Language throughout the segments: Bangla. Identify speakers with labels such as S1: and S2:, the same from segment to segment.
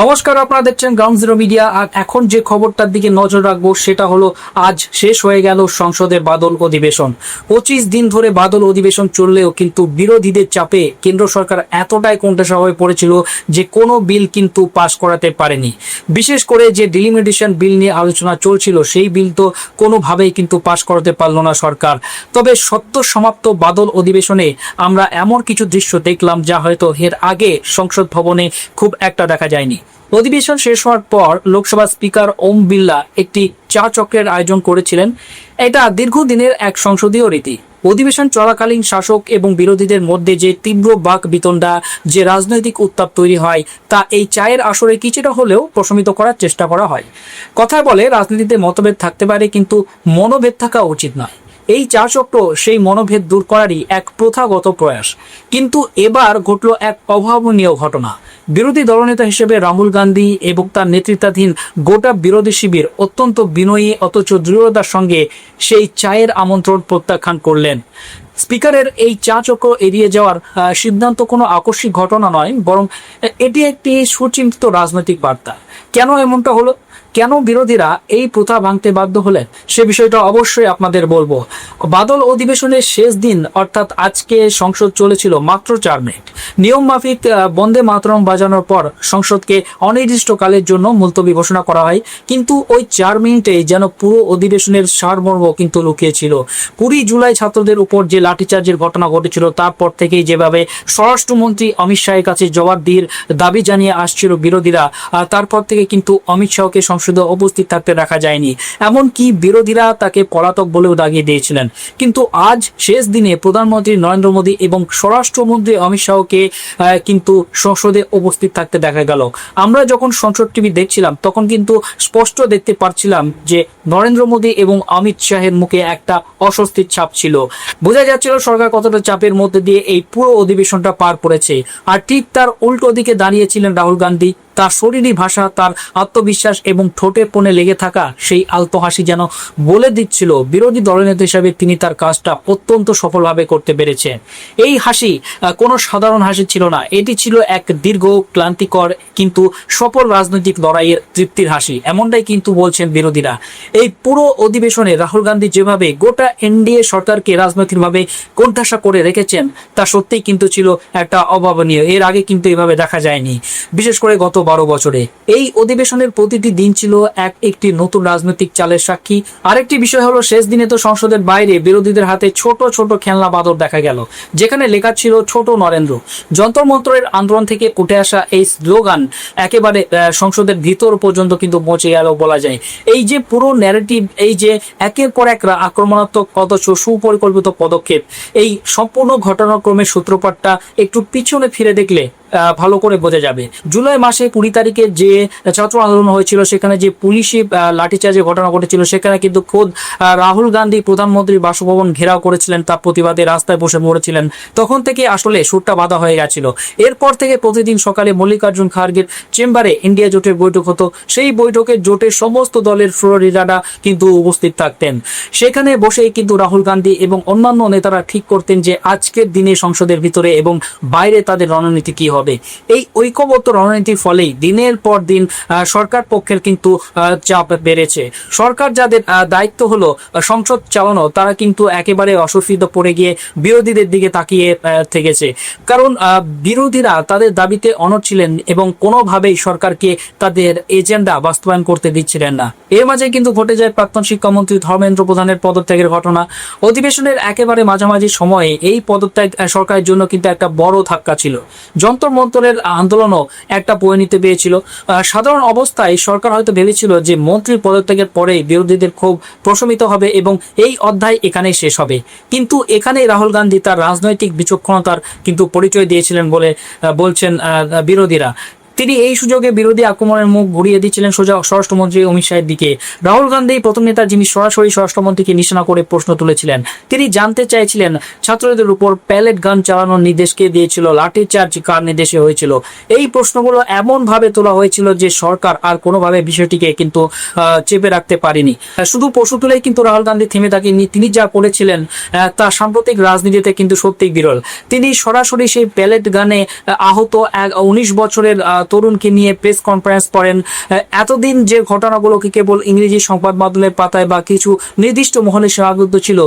S1: নমস্কার, আপনারা দেখছেন গ্রাউন্ড জিরো মিডিয়া। আর এখন যে খবরটার দিকে নজর রাখবো সেটা হলো আজ শেষ হয়ে গেল সংসদের বাদল অধিবেশন। 25 দিন ধরে বাদল অধিবেশন চললেও কিন্তু বিরোধীদের চাপে কেন্দ্র সরকার এতটাই কোণঠাসা হয়ে পড়েছিল যে কোনো বিল কিন্তু পাশ করাতে পারেনি। বিশেষ করে যে ডিলিমিটেশন বিল নিয়ে আলোচনা চলছিল সেই বিল তো কোনোভাবেই কিন্তু পাশ করাতে পারল না সরকার। তবে সদ্য সমাপ্ত বাদল অধিবেশনে আমরা এমন কিছু দৃশ্য দেখলাম যা হয়তো এর আগে সংসদ ভবনে খুব একটা দেখা যায়নি। অধিবেশন শেষ হওয়ার পর লোকসভা স্পিকার ওম বিড়লা একটি চা চক্রের আয়োজন করেছিলেন। এটা দীর্ঘদিনের এক সংসদীয় রীতি। অধিবেশন চলাকালীন শাসক এবং বিরোধীদের মধ্যে যে তীব্র বাক বিতণ্ডা, যে রাজনৈতিক উত্তাপ তৈরি হয় তা এই চায়ের আসরে কিছুটা হলেও প্রশমিত করার চেষ্টা করা হয়। কথায় বলে রাজনীতিতে মতভেদ থাকতে পারে, কিন্তু মনোভেদ থাকা উচিত নয়। এই চা চক্র সেই মনোভেদ দূর করারই এক প্রথাগত প্রয়াস। কিন্তু এবার ঘটল এক অভাবনীয় ঘটনা। বিরোধী দলনেতা হিসেবে রাহুল গান্ধী এবং তার নেতৃত্বাধীন গোটা বিরোধী শিবির অত্যন্ত বিনয়ী অথচ দৃঢ়তার সঙ্গে সেই চায়ের আমন্ত্রণ প্রত্যাখ্যান করলেন। স্পিকারের এই চা চক্র এড়িয়ে যাওয়ার সিদ্ধান্ত কোনো আকস্মিক ঘটনা নয়, বরং এটি একটি সুচিন্তিত রাজনৈতিক বার্তা। কেন এমনটা হলো, কেন বিরোধীরা এই প্রথা ভাঙতে বাধ্য হলেন, সে বিষয়টা অবশ্যই আপনাদের বলবো। বাদল অধিবেশনের শেষ দিন অর্থাৎ আজকে সংসদ চলেছিল মাত্র 4 মিনিট। নিয়ম মাফিক বন্দে মাতরম বাজানোর পর সংসদকে অনির্দিষ্টকালের জন্য মুলতবি ঘোষণা করা হয়। কিন্তু ওই 4 মিনিটে যেন পুরো অধিবেশনের সারমর্ম কিন্তু লুকিয়েছিল। 20 জুলাই ছাত্রদের উপর যে লাঠিচার্জের ঘটনা ঘটেছিল তারপর থেকেই যেভাবে স্বরাষ্ট্রমন্ত্রী অমিত শাহের কাছে জবাবদিহির দাবি জানিয়ে আসছিল বিরোধীরা, তারপর থেকে কিন্তু অমিত শাহকে সংসদে উপস্থিত থাকতে রাখা যায়নি। এমনকি বিরোধীরা তাকে পলাতক বলেও দাগিয়ে দিয়েছিলেন। কিন্তু আজ শেষ দিনে প্রধানমন্ত্রী নরেন্দ্র মোদী এবং স্বরাষ্ট্রমন্ত্রী অমিত শাহকে কিন্তু সংসদে উপস্থিত থাকতে দেখা গেল। আমরা যখন সংসদ টিভি দেখছিলাম তখন কিন্তু স্পষ্ট দেখতে পাচ্ছিলাম যে নরেন্দ্র মোদী এবং অমিত শাহের মুখে একটা অস্বস্তির ছাপ ছিল। বোঝা যাচ্ছিল সরকার কতটা চাপের মধ্যে দিয়ে এই পুরো অধিবেশনটা পার করেছে। আর ঠিক তার উল্টো দিকে দাঁড়িয়েছিলেন রাহুল গান্ধী। তার শরীরী ভাষা, তার আত্মবিশ্বাস এবং ঠোঁটে কোণে লেগে থাকা সেই আলতো হাসি যেন বলে দিচ্ছিল বিরোধী দলনেতা হিসাবে তিনি তার কাজটা অত্যন্ত সফলভাবে করতে পেরেছেন। এই হাসি কোনো সাধারণ হাসি ছিল না, এটি ছিল এক দীর্ঘ, ক্লান্তিকর কিন্তু সফল রাজনৈতিক লড়াইয়ের তৃপ্তির হাসি। এমনটাই কিন্তু বলছেন বিরোধীরা। এই পুরো অধিবেশনে রাহুল গান্ধী যেভাবে গোটা এনডিএ সরকারকে রাজনৈতিকভাবে কোণঠাসা করে রেখেছেন তা সত্যিই কিন্তু ছিল একটা অভাবনীয়। এর আগে কিন্তু এভাবে দেখা যায়নি, বিশেষ করে গত 12 বছরে। এই অধিবেশনের প্রতিটি দিন ছিল একটি নতুন রাজনৈতিক চালের সাক্ষী। আরেকটি বিষয় হলো শেষ দিনে তো সংসদের বাইরে বিরোধীদের হাতে ছোট ছোট খেলনা বাদর দেখা গেল, যেখানে লেখা ছিল ছোট নরেন্দ্র। যন্ত্র মন্ত্রের আন্দোলন থেকে উঠে আসা এই স্লোগান একেবারে সংসদের ভিতর পর্যন্ত কিন্তু পৌঁছে গেল বলা যায়। এই যে পুরো ন্যারেটিভ, এই যে একের পর এক আক্রমণাত্মক অথচ সুপরিকল্পিত পদক্ষেপ, এই সম্পূর্ণ ঘটনাক্রমের সূত্রপাতটা একটু পিছনে ফিরে দেখলে ভালো করে বোঝা যাবে। জুলাই মাসে 20 তারিখে যে ছাত্র আন্দোলন হয়েছিল, সেখানে যে পুলিশি লাঠিচার্জের ঘটনা ঘটেছিল, সেখানে কিন্তু খোদ রাহুল গান্ধী প্রধানমন্ত্রীর বাসভবন ঘেরাও করেছিলেন, তার প্রতিবাদে রাস্তায় বসে মরেছিলেন। তখন থেকে আসলে সুরটা বাঁধা হয়ে গেছিল। এরপর থেকে প্রতিদিন সকালে মল্লিকার্জুন খার্গের চেম্বারে ইন্ডিয়া জোটের বৈঠক হতো। সেই বৈঠকে জোটের সমস্ত দলের ফ্লোরিডারা কিন্তু উপস্থিত থাকতেন। সেখানে বসেই কিন্তু রাহুল গান্ধী এবং অন্যান্য নেতারা ঠিক করতেন যে আজকের দিনে সংসদের ভিতরে এবং বাইরে তাদের রণনীতি কি হবে। এই ঐক্যবদ্ধ রণনীতির ফলেই দিনের পর দিন সরকার পক্ষের কিন্তু চাপ বেড়েছে। সরকার যাদের দায়িত্ব হলো সংসদ চালানো, তারা কিন্তু একেবারে অস্বস্তিতে পড়ে গিয়ে বিরোধীদের দিকে তাকিয়ে থেকেছে। কারণ বিরোধীরা তাদের দাবিতে অনড় ছিলেন এবং কোনোভাবেই সরকারকে তাদের এজেন্ডা বাস্তবায়ন করতে দিচ্ছিলেন না। এর মাঝে কিন্তু ঘটে যায় প্রাক্তন শিক্ষামন্ত্রী ধর্মেন্দ্র প্রধানের পদত্যাগের ঘটনা। অধিবেশনের একেবারে মাঝামাঝি সময়ে এই পদত্যাগ সরকারের জন্য কিন্তু একটা বড় ধাক্কা ছিল। যন্ত্র মন্ত্রের আন্দোলনও একটা পরিণতি পেয়েছিল। সাধারণ অবস্থায় সরকার হয়তো ভেবেছিল যে মন্ত্রীর পদত্যাগের পরেই বিরোধীদের ক্ষোভ প্রশমিত হবে এবং এই অধ্যায় এখানেই শেষ হবে। কিন্তু এখানেই রাহুল গান্ধী তার রাজনৈতিক বিচক্ষণতার কিন্তু পরিচয় দিয়েছিলেন বলে বলছেন বিরোধীরা। তিনি এই সুযোগে বিরোধী আক্রমণের মুখ ঘুরিয়ে দিচ্ছিলেন সোজা স্বরাষ্ট্রমন্ত্রী অমিত শাহের দিকে। রাহুল গান্ধী প্রথম নেতা যিনি সরাসরি স্বরাষ্ট্রমন্ত্রীকে নিশানা করে প্রশ্ন তুলেছিলেন। তিনি জানতে চাইছিলেন ছাত্রদের উপর প্যালেট গান চালানোর নির্দেশ কে দিয়েছিল, লাঠিচার্জ কার নির্দেশে হয়েছিল। এই প্রশ্নগুলো এমন ভাবে তোলা হয়েছিল যে সরকার আর কোনোভাবে বিষয়টিকে কিন্তু চেপে রাখতে পারেনি। শুধু প্রশ্ন তুলেই কিন্তু রাহুল গান্ধী থেমে থাকেননি। তিনি যা করেছিলেন তা সাম্প্রতিক রাজনীতিতে কিন্তু সত্যিই বিরল। তিনি সরাসরি সেই প্যালেট গানে আহত 19 বছরের তরুণকে নিয়ে প্রেস কনফারেন্স করেন। এতদিন যে ঘটনাগুলোকে কেবল ইংরেজি সংবাদ মাধ্যমের পাতায় বা কিছু নির্দিষ্ট মহলে সীমাবদ্ধ ছিল,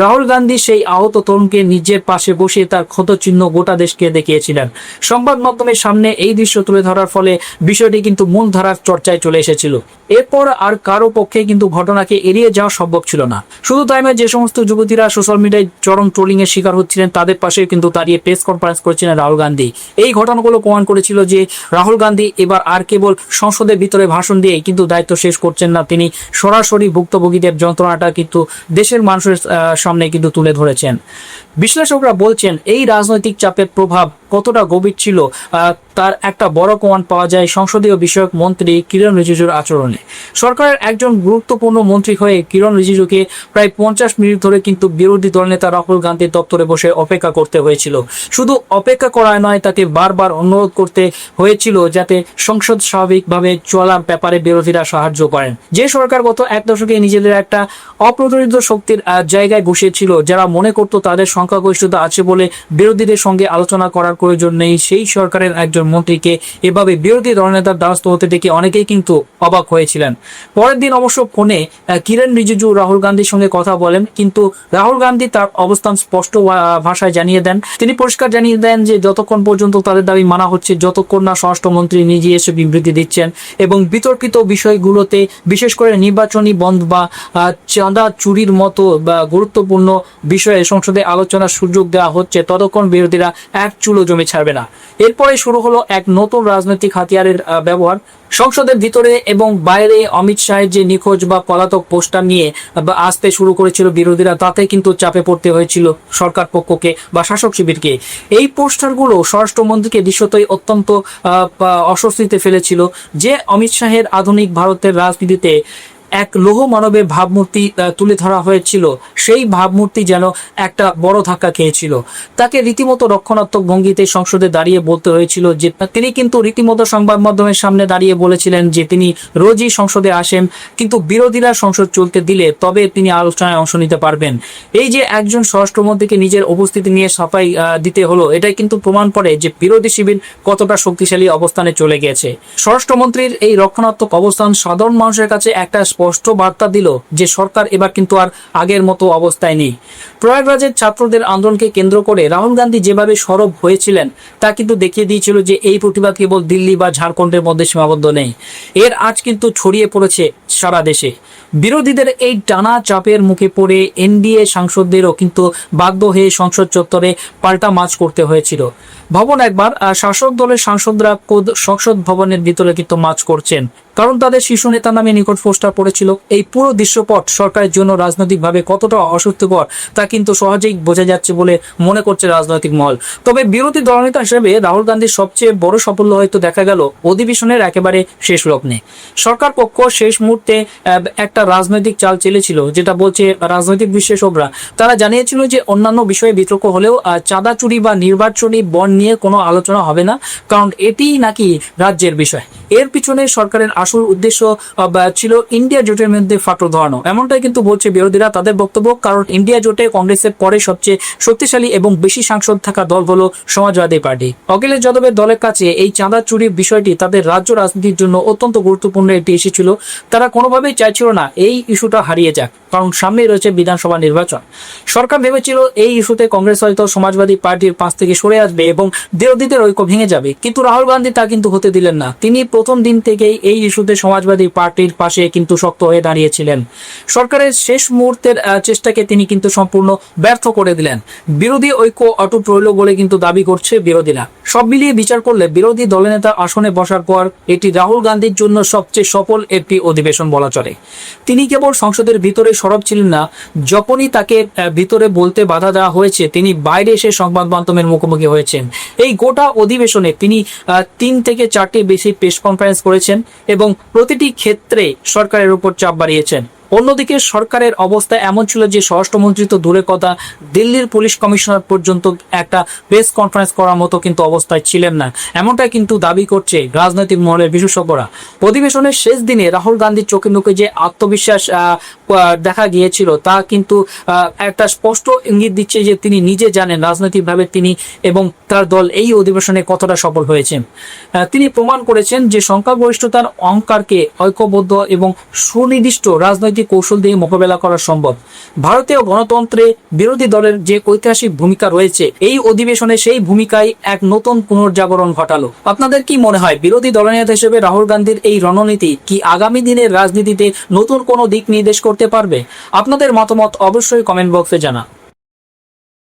S1: রাহুল গান্ধী সেই আহত তরুণকে নিজের পাশে বসিয়ে তার ক্ষত চিহ্ন গোটা দেশকে দেখিয়েছিলেন। সংবাদ মাধ্যমের সামনে এই দৃশ্য তুলে ধরার ফলে বিষয়টি কিন্তু মূলধারার চর্চায় চলে এসেছিল। এরপর আর কারো পক্ষে কিন্তু ঘটনাকে এড়িয়ে যাওয়া সম্ভব ছিল না। শুধু তাই নয়, যে সমস্ত যুবতীরা সোশ্যাল মিডিয়ায় চরম ট্রোলিং এর শিকার হচ্ছিলেন তাদের পাশে কিন্তু দাঁড়িয়ে প্রেস কনফারেন্স করেছিলেন রাহুল গান্ধী। এই ঘটনাগুলো প্রমাণ করেছিল যে রাহুল গান্ধী এবার আর কেবল সংসদের ভিতরে ভাষণ দিয়ে কিন্তু দায়িত্ব শেষ করছেন না, তিনি সরাসরি ভুক্তভোগীদের যন্ত্রণাটা কিন্তু দেশের মানুষের সামনে কিন্তু তুলে ধরেছেন। বিশ্লেষকরা বলছেন এই রাজনৈতিক চাপের প্রভাব কতটা গভীর ছিল তার একটা বড় প্রমাণ পাওয়া যায় সংসদীয় বিষয়ক মন্ত্রী কিরণ রিজিজুর আচরণে। সরকারের একজন গুরুত্বপূর্ণ মন্ত্রী হয়ে কিরণ রিজিজুকে প্রায় 50 মিনিট ধরে কিন্তু বিরোধী দলনেতা রাহুল গান্ধীর দপ্তরে বসে অপেক্ষা করতে হয়েছিল। শুধু অপেক্ষা করায় নয়, তাকে বারবার অনুরোধ করতে হয়েছিল যাতে সংসদ স্বাভাবিকভাবে চলার ব্যাপারে বিরোধীরা সাহায্য করেন। যে সরকার গত এক দশকে নিজেদের একটা অপ্রতিরোধ্য শক্তির জায়গায় বসিয়েছিল, যারা মনে করত তাদের সংখ্যাগরিষ্ঠতা আছে বলে বিরোধীদের সঙ্গে আলোচনা করার প্রয়োজন নেই, সেই সরকারের একজন মন্ত্রীকে এভাবে বিরোধী দলনেতার দ্বারস্থ হতে দেখে অনেকেই কিন্তু অবাক হয়েছিলেন। পরের দিন অবশ্য ফোনে কিরণ রিজিজু রাহুল গান্ধীর সঙ্গে কথা বলেন, কিন্তু রাহুল গান্ধী তার অবস্থান স্পষ্ট ভাষায় জানিয়ে দেন। তিনি পরিষ্কার জানিয়ে দেন যে যতক্ষণ পর্যন্ত তাদের দাবি মানা হচ্ছে, যতক্ষণ না স্বরাষ্ট্রমন্ত্রী নিজে এসে বিবৃতি দিচ্ছেন এবং বিতর্কিত বিষয়গুলোতে বিশেষ করে নির্বাচনী বন্ধ বা চাঁদা চুরির মতো বা গুরুত্বপূর্ণ বিষয়ে সংসদে আলোচনার সুযোগ দেওয়া হচ্ছে, ততক্ষণ বিরোধীরা এক চুলো জমি ছাড়বে না। এরপরে শুরু হলো এক নতুন রাজনৈতিক হাতিয়ারের ব্যবহার। সংসদের ভিতরে এবং বাইরে অমিত শাহের যে নিখোঁজ বা পলাতক পোস্টার নিয়ে আসতে শুরু করেছিল বিরোধীরা, তাতে কিন্তু চাপে পড়তে হয়েছিল সরকার পক্ষকে বা শাসক শিবিরকে। এই পোস্টারগুলো স্বরাষ্ট্রমন্ত্রীকে দৃশ্যতই অত্যন্ত অস্বস্তিতে ফেলেছিল। যে অমিত শাহের আধুনিক ভারতের রাজনীতিতে এক লৌহ মানবের ভাবমূর্তি তুলে ধরা হয়েছিল, সেই ভাবমূর্তি যেন একটা বড় ধাক্কা খেয়েছিল। তাকে রীতিমতো রক্ষণাত্মক ভঙ্গিতে সংসদে দাঁড়িয়ে বলতে হয়েছিল যে তিনি কিন্তু রীতিমতো সংবাদ মাধ্যমের সামনে দাঁড়িয়ে বলেছিলেন যে তিনি রোজই সংসদে আসেন, কিন্তু বিরোধীরা সংসদ চলতে দিলে তবে তিনি আলোচনায় অংশ নিতে পারবেন। এই যে একজন স্বরাষ্ট্রমন্ত্রীকে নিজের উপস্থিতি নিয়ে সাফাই দিতে হলো, এটাই কিন্তু প্রমাণ করে যে বিরোধী শিবির কতটা শক্তিশালী অবস্থানে চলে গেছে। স্বরাষ্ট্রমন্ত্রীর এই রক্ষণাত্মক অবস্থান সাধারণ মানুষের কাছে একটা স্পষ্ট বার্তা দিল যে সরকার এবার কিন্তু আর আগের মতো অবস্থায় নেই। প্রয়াগরাজের ছাত্রদের আন্দোলনকে কেন্দ্র করে রাহুল গান্ধী যেভাবে সরব হয়েছিলেন তা কিন্তু দেখিয়ে দিয়েছিল যে এই প্রতিবাদ কেবল দিল্লি বা ঝাড়খণ্ডের মধ্যে সীমাবদ্ধ নেই, এর আজ কিন্তু ছড়িয়ে পড়েছে সারা দেশে। বিরোধীদের এই টানা চাপের মুখে পড়ে এনডিএ সাংসদদেরও কিন্তু বাধ্য হয়ে সংসদ চত্বরে পাল্টা মার্চ করতে হয়েছিল। ভবন একবার শাসক দলের সাংসদরা সংসদ ভবনের ভিতরে কিন্তু মার্চ করছেন, কারণ তাদের শীর্ষ নেতা নামে নিকট পোস্টার পড়েছিল। এই পুরো দৃশ্যপট সরকারের জন্য রাজনৈতিকভাবে কতটা অস্বস্তিকর তা কিন্তু সহজেই বোঝা যাচ্ছে বলে মনে করছে রাজনৈতিক মহল। তবে বিরোধী দলনেতা হিসেবে রাহুল গান্ধীর সবচেয়ে বড় সাফল্য হয়তো দেখা গেল অধিবেশনের একেবারে শেষ লগ্নে। সরকার পক্ষ শেষ মুহূর্তে একটা রাজনৈতিক চাল চেলেছিল, যেটা বলছে রাজনৈতিক বিশ্লেষকরা। তারা জানিয়েছিল যে অন্যান্য বিষয়ে বিতর্ক হলেও চাঁদা চুরি বা নির্বাচনী বন্ড নিয়ে কোনো আলোচনা হবে না, কারণ এটি নাকি রাজ্যের বিষয়। এর পিছনে সরকারের আসল উদ্দেশ্য ছিল ইন্ডিয়া জোটের মধ্যে ফাটল ধরানো, এমনটাই কিন্তু বলছে বিরোধীরা তাদের বক্তব্য। কারণ ইন্ডিয়া জোটে কংগ্রেসের পরে সবচেয়ে শক্তিশালী এবং বেশি সাংসদ থাকা দল হলো সমাজবাদী পার্টি। অখিলেশ যাদবের দলের কাছে এই চাঁদা চুরির বিষয়টি তাদের রাজ্য রাজনীতির জন্য অত্যন্ত গুরুত্বপূর্ণ একটি ইস্যু ছিল। তারা কোনোভাবেই চাইছিল না এই ইস্যুটা হারিয়ে যাক, কারণ সামনেই রয়েছে বিধানসভা নির্বাচন। সরকার ভেবেছিল এই ইস্যুতে কংগ্রেস হয়তো সমাজবাদী পার্টির পাশ থেকে সরে আসবে এবং বিরোধীদের ঐক্য ভেঙে যাবে, কিন্তু রাহুল গান্ধী তা কিন্তু হতে দিলেন না। তিনি প্রথম দিন থেকেই এই ইস্যুতে সমাজবাদী পার্টির পাশে কিন্তু শক্ত হয়ে দাঁড়িয়েছিলেন। সরকারের শেষ মুহূর্তের চেষ্টাকে তিনি কিন্তু সম্পূর্ণ ব্যর্থ করে দিলেন। বিরোধী ঐক্য অটুট রইল বলে কিন্তু দাবি করছে বিরোধীরা। সব মিলিয়ে বিচার করলে বিরোধী দলনেতা আসনে বসার পর এটি রাহুল গান্ধীর জন্য সবচেয়ে সফল একটি অধিবেশন বলা চলে। তিনি কেবল সংসদের ভিতরে সরব ছিলেন না, যখনই তাকে ভিতরে বলতে বাধা দেওয়া হয়েছে তিনি বাইরে এসে সংবাদ মাধ্যমের মুখোমুখি হয়েছেন। এই গোটা অধিবেশনে তিনি 3 থেকে 4টি বেশি প্রেস কনফারেন্স করেছেন এবং প্রতিটি ক্ষেত্রে সরকারের উপর চাপ বাড়িয়েছেন। অন্যদিকে সরকারের অবস্থা এমন ছিল যে স্বরাষ্ট্রমন্ত্রী তো দূরের কথা, দিল্লির পুলিশ কমিশনার পর্যন্ত একটা প্রেস কনফারেন্স করার মতো কিন্তু অবস্থায় ছিলেন না, এমনটাই কিন্তু দাবি করছে রাজনৈতিক মহলের বিশেষজ্ঞরা। অধিবেশনের শেষ দিনে রাহুল গান্ধীর চোখে মুখে যে আত্মবিশ্বাস দেখা গিয়েছিল তা কিন্তু একটা স্পষ্ট ইঙ্গিত দিচ্ছে যে তিনি নিজে জানেন রাজনৈতিকভাবে তিনি এবং তার দল এই অধিবেশনে কতটা সফল হয়েছেন। তিনি প্রমাণ করেছেন যে সংখ্যাগরিষ্ঠতার অহংকারকে ঐক্যবদ্ধ এবং সুনির্দিষ্ট রাজনৈতিক কৌশল দিয়ে মোকাবেলা করা সম্ভব। ভারতীয় গণতন্ত্রে বিরোধী দলের যে ঐতিহাসিক ভূমিকা রয়েছে, এই অধিবেশনে সেই ভূমিকায় এক নতুন পুনর্জাগরণ ঘটালো। আপনাদের কি মনে হয়, বিরোধী দলনেতা হিসেবে রাহুল গান্ধীর এই রণনীতি কি আগামী দিনের রাজনীতিতে নতুন কোনো দিক নির্দেশ করতে পারবে? আপনাদের মতামত অবশ্যই কমেন্ট বক্সে জানান।